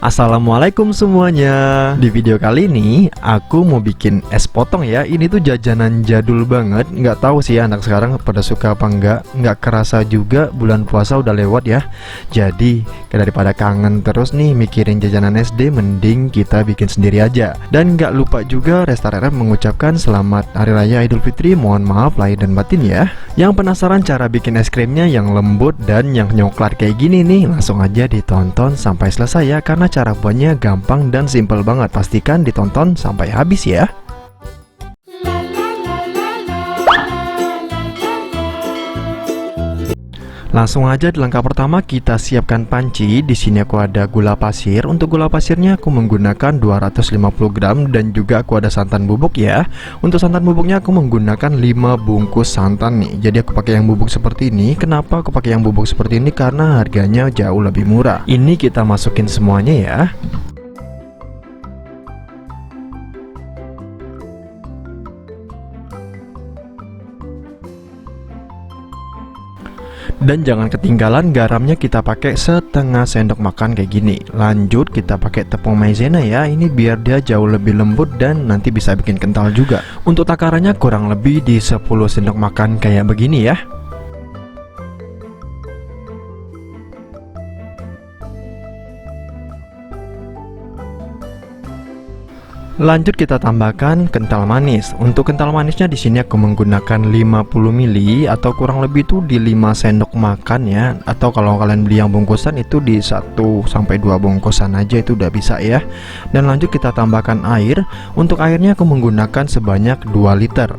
Assalamualaikum semuanya. Di video kali ini aku mau bikin es potong ya. Ini tuh jajanan jadul banget. Nggak tahu sih anak sekarang pada suka apa enggak. Nggak kerasa juga bulan puasa udah lewat ya. Jadi daripada kangen terus nih mikirin jajanan SD, mending kita bikin sendiri aja. Dan nggak lupa juga Resta RF mengucapkan selamat Hari Raya Idul Fitri. Mohon maaf lahir dan batin ya. Yang penasaran cara bikin es krimnya yang lembut dan yang nyoklat kayak gini nih, langsung aja ditonton sampai selesai ya, karena cara buatnya gampang dan simple banget. Pastikan ditonton sampai habis ya. Langsung aja di langkah pertama kita siapkan panci. Di sini aku ada gula pasir. Untuk gula pasirnya aku menggunakan 250 gram dan juga aku ada santan bubuk ya. Untuk santan bubuknya aku menggunakan 5 bungkus santan nih. Jadi aku pakai yang bubuk seperti ini. Kenapa aku pakai yang bubuk seperti ini? Karena harganya jauh lebih murah. Ini kita masukin semuanya ya. Dan jangan ketinggalan garamnya, kita pakai setengah sendok makan kayak gini. Lanjut kita pakai tepung maizena ya. Ini biar dia jauh lebih lembut dan nanti bisa bikin kental juga. Untuk takarannya kurang lebih di 10 sendok makan kayak begini ya. Lanjut kita tambahkan kental manis. Untuk kental manisnya di sini aku menggunakan 50 ml atau kurang lebih itu di 5 sendok makan ya. Atau kalau kalian beli yang bungkusan itu di 1 sampai 2 bungkusan aja itu udah bisa ya. Dan lanjut kita tambahkan air. Untuk airnya aku menggunakan sebanyak 2 liter.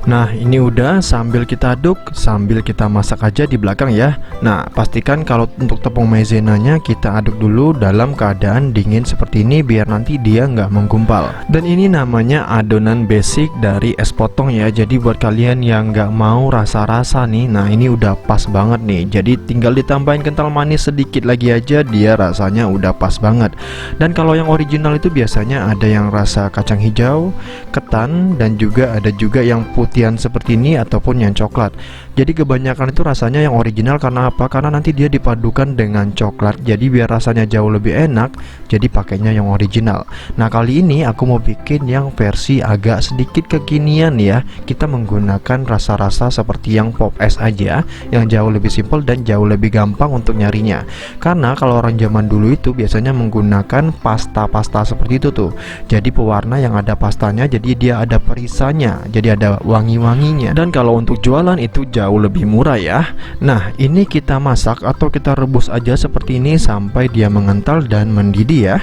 Nah ini udah, sambil kita aduk, sambil kita masak aja di belakang ya. Nah pastikan kalau untuk tepung maizenanya kita aduk dulu dalam keadaan dingin seperti ini, biar nanti dia nggak menggumpal. Dan ini namanya adonan basic dari es potong ya. Jadi buat kalian yang nggak mau rasa-rasa nih, nah ini udah pas banget nih. Jadi tinggal ditambahin kental manis sedikit lagi aja, dia rasanya udah pas banget. Dan kalau yang original itu biasanya ada yang rasa kacang hijau, ketan, dan juga ada juga yang putih seperti ini ataupun yang coklat. Jadi kebanyakan itu rasanya yang original. Karena apa? Karena nanti dia dipadukan dengan coklat. Jadi biar rasanya jauh lebih enak, jadi pakainya yang original. Nah kali ini aku mau bikin yang versi agak sedikit kekinian ya. Kita menggunakan rasa-rasa seperti yang pop es aja, yang jauh lebih simpel dan jauh lebih gampang untuk nyarinya. Karena kalau orang zaman dulu itu biasanya menggunakan pasta-pasta seperti itu tuh. Jadi pewarna yang ada pastanya, jadi dia ada perisanya, jadi ada wangi-wanginya. Dan kalau untuk jualan itu jauh lebih murah ya. Nah ini kita masak atau kita rebus aja seperti ini sampai dia mengental dan mendidih ya.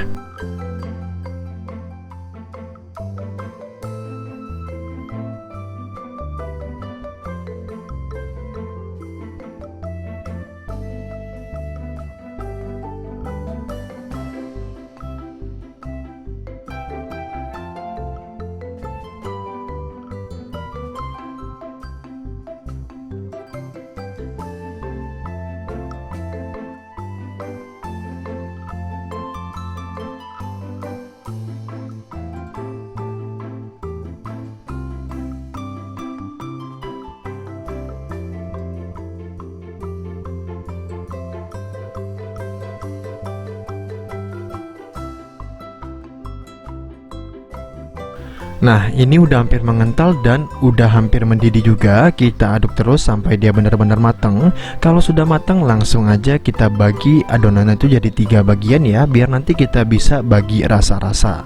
Nah ini udah hampir mengental dan udah hampir mendidih juga. Kita aduk terus sampai dia benar-benar matang. Kalau sudah matang langsung aja kita bagi adonan itu jadi 3 bagian ya, biar nanti kita bisa bagi rasa-rasa.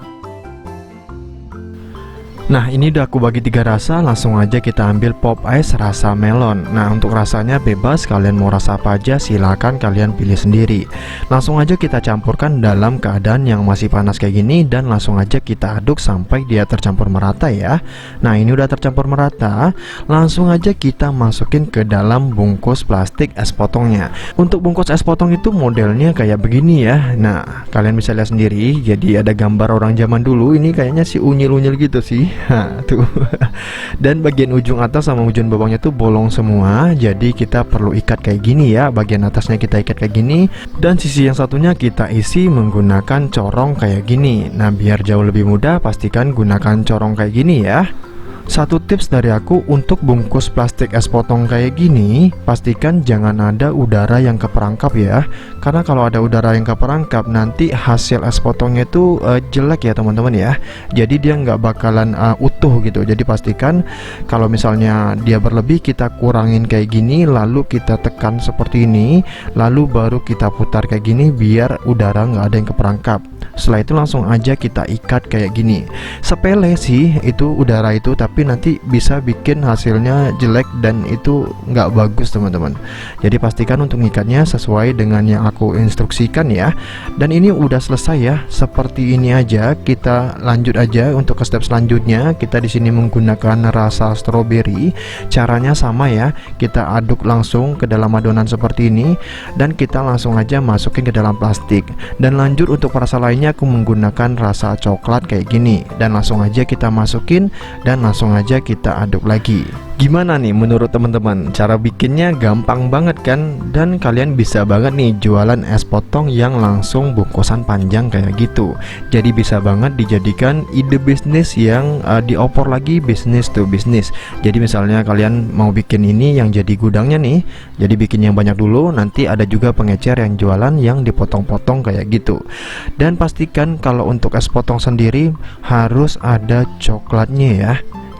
Nah ini udah aku bagi 3 rasa. Langsung aja kita ambil pop ice rasa melon. Nah untuk rasanya bebas, kalian mau rasa apa aja silahkan kalian pilih sendiri. Langsung aja kita campurkan dalam keadaan yang masih panas kayak gini. Dan langsung aja kita aduk sampai dia tercampur merata ya. Nah ini udah tercampur merata. Langsung aja kita masukin ke dalam bungkus plastik es potongnya. Untuk bungkus es potong itu modelnya kayak begini ya. Nah kalian bisa lihat sendiri. Jadi ada gambar orang zaman dulu. Ini kayaknya si unyil-unyil gitu sih. Tuh. Dan bagian ujung atas sama ujung bawahnya tuh bolong semua. Jadi kita perlu ikat kayak gini ya. Bagian atasnya kita ikat kayak gini, dan sisi yang satunya kita isi menggunakan corong kayak gini. Nah biar jauh lebih mudah, pastikan gunakan corong kayak gini ya. Satu tips dari aku untuk bungkus plastik es potong kayak gini, pastikan jangan ada udara yang keperangkap ya. Karena kalau ada udara yang keperangkap, nanti hasil es potongnya itu jelek ya teman-teman ya. Jadi dia nggak bakalan utuh gitu. Jadi pastikan kalau misalnya dia berlebih, kita kurangin kayak gini, lalu kita tekan seperti ini, lalu baru kita putar kayak gini biar udara nggak ada yang keperangkap. Setelah itu langsung aja kita ikat kayak gini. Sepele sih itu udara itu, tapi nanti bisa bikin hasilnya jelek dan itu nggak bagus teman-teman. Jadi pastikan untuk ngikatnya sesuai dengan yang aku instruksikan ya. Dan ini udah selesai ya. Seperti ini aja. Kita lanjut aja untuk ke step selanjutnya. Kita di sini menggunakan rasa stroberi. Caranya sama ya. Kita aduk langsung ke dalam adonan seperti ini dan kita langsung aja masukin ke dalam plastik. Dan lanjut untuk rasa lainnya aku menggunakan rasa coklat kayak gini, dan langsung aja kita masukin dan langsung aja kita aduk lagi. Gimana nih menurut teman-teman? Cara bikinnya gampang banget kan? Dan kalian bisa banget nih jualan es potong yang langsung bungkusan panjang kayak gitu. Jadi bisa banget dijadikan ide bisnis yang diopor lagi bisnis to bisnis. Jadi misalnya kalian mau bikin ini yang jadi gudangnya nih, jadi bikin yang banyak dulu, nanti ada juga pengecer yang jualan yang dipotong-potong kayak gitu. Dan pastikan kalau untuk es potong sendiri harus ada coklatnya ya.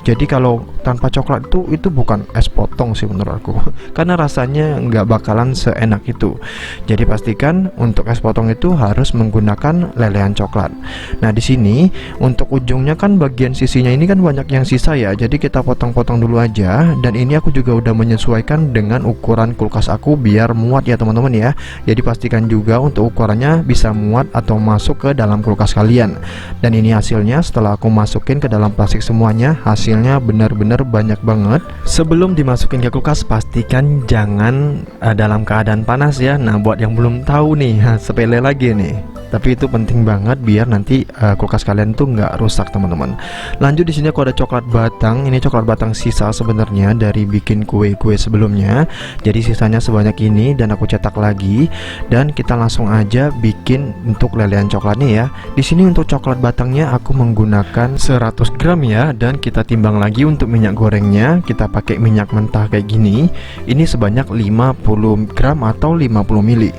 Jadi kalau tanpa coklat itu bukan es potong sih menurut aku, karena rasanya nggak bakalan seenak itu. Jadi pastikan untuk es potong itu harus menggunakan lelehan coklat. Nah di sini untuk ujungnya kan bagian sisinya ini kan banyak yang sisa ya, jadi kita potong-potong dulu aja. Dan ini aku juga udah menyesuaikan dengan ukuran kulkas aku biar muat ya teman-teman ya. Jadi pastikan juga untuk ukurannya bisa muat atau masuk ke dalam kulkas kalian. Dan ini hasilnya setelah aku masukin ke dalam plastik semuanya, hasilnya benar-benar banyak banget. Sebelum dimasukin ke kulkas pastikan jangan dalam keadaan panas ya. Nah buat yang belum tahu nih, sepele lagi nih, tapi itu penting banget biar nanti kulkas kalian tuh nggak rusak teman-teman. Lanjut di sini aku ada coklat batang. Ini coklat batang sisa sebenarnya dari bikin kue-kue sebelumnya. Jadi sisanya sebanyak ini dan aku cetak lagi. Dan kita langsung aja bikin untuk lelehan coklatnya ya. Di sini untuk coklat batangnya aku menggunakan 100 gram ya. Dan kita timbang lagi untuk minyak gorengnya. Kita pakai minyak mentah kayak gini. Ini sebanyak 50 gram atau 50 mili.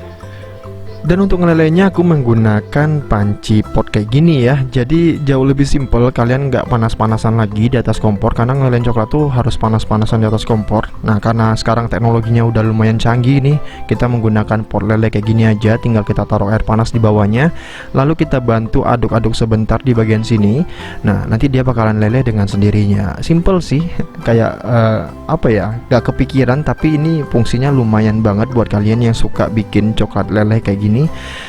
Dan untuk ngelelenya aku menggunakan panci pot kayak gini ya. Jadi jauh lebih simple, kalian nggak panas-panasan lagi di atas kompor. Karena ngelelen coklat tuh harus panas-panasan di atas kompor. Nah karena sekarang teknologinya udah lumayan canggih nih, kita menggunakan pot lele kayak gini aja. Tinggal kita taruh air panas di bawahnya, lalu kita bantu aduk-aduk sebentar di bagian sini. Nah nanti dia bakalan leleh dengan sendirinya. Simple sih, kayak apa ya, gak kepikiran, tapi ini fungsinya lumayan banget buat kalian yang suka bikin coklat leleh kayak gini.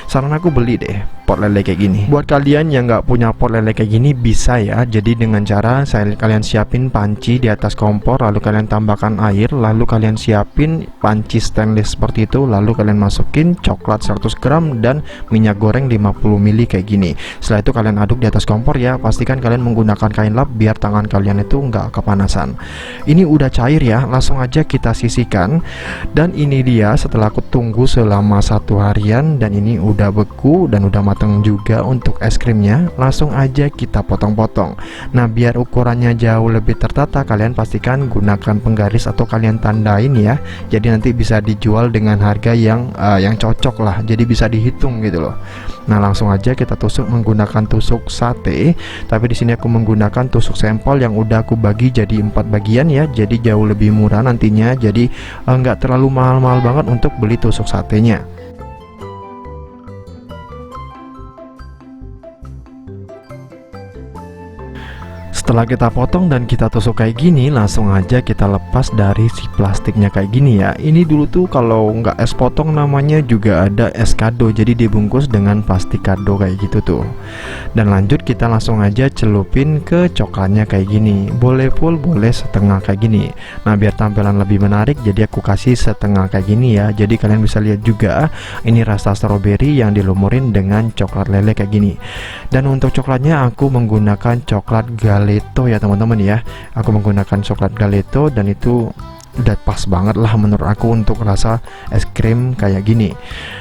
Saran aku beli deh pot lele kayak gini. Buat kalian yang nggak punya pot lele kayak gini bisa ya. Jadi dengan cara kalian siapin panci di atas kompor, lalu kalian tambahkan air, lalu kalian siapin panci stainless seperti itu, lalu kalian masukin coklat 100 gram dan minyak goreng 50 mili kayak gini. Setelah itu kalian aduk di atas kompor ya. Pastikan kalian menggunakan kain lap biar tangan kalian itu nggak kepanasan. Ini udah cair ya, langsung aja kita sisihkan. Dan ini dia setelah aku tunggu selama 1 harian dan ini udah beku dan udah matang juga untuk es krimnya. Langsung aja kita potong-potong. Nah biar ukurannya jauh lebih tertata, kalian pastikan gunakan penggaris atau kalian tandain ya. Jadi nanti bisa dijual dengan harga yang cocok lah. Jadi bisa dihitung gitu loh. Nah langsung aja kita tusuk menggunakan tusuk sate. Tapi di sini aku menggunakan tusuk sempol yang udah aku bagi jadi 4 bagian ya. Jadi jauh lebih murah nantinya. Jadi nggak terlalu mahal-mahal banget untuk beli tusuk satenya. Setelah kita potong dan kita tusuk kayak gini, langsung aja kita lepas dari si plastiknya kayak gini ya. Ini dulu tuh kalau nggak es potong namanya juga ada es kado, jadi dibungkus dengan plastik kado kayak gitu tuh. Dan lanjut kita langsung aja celupin ke coklatnya kayak gini. Boleh full, boleh setengah kayak gini. Nah biar tampilan lebih menarik, jadi aku kasih setengah kayak gini ya. Jadi kalian bisa lihat juga ini rasa stroberi yang dilumurin dengan coklat lele kayak gini. Dan untuk coklatnya aku menggunakan coklat Galeto ya teman-teman ya. Aku menggunakan coklat Galeto dan itu udah pas banget lah menurut aku untuk rasa es krim kayak gini.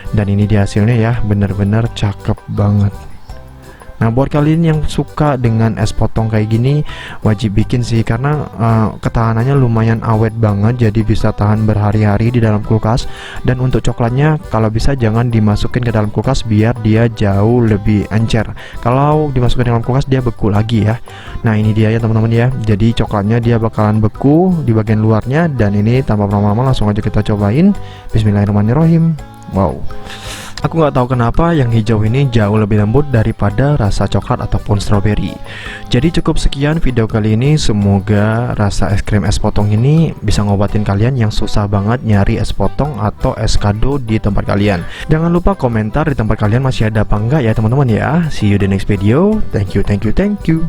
Dan ini dia hasilnya ya, bener-bener cakep banget. Nah, buat kalian yang suka dengan es potong kayak gini, wajib bikin sih, karena ketahanannya lumayan awet banget, jadi bisa tahan berhari-hari di dalam kulkas. Dan untuk coklatnya, kalau bisa jangan dimasukin ke dalam kulkas biar dia jauh lebih encer. Kalau dimasukin ke dalam kulkas dia beku lagi ya. Nah, ini dia ya teman-teman ya. Jadi coklatnya dia bakalan beku di bagian luarnya, dan ini tanpa berlama-lama langsung aja kita cobain. Bismillahirrahmanirrahim. Wow. Aku nggak tahu kenapa yang hijau ini jauh lebih lembut daripada rasa coklat ataupun strawberry. Jadi cukup sekian video kali ini. Semoga rasa es krim es potong ini bisa ngobatin kalian yang susah banget nyari es potong atau es kado di tempat kalian. Jangan lupa komentar di tempat kalian masih ada apa enggak ya teman-teman ya. See you the next video. Thank you.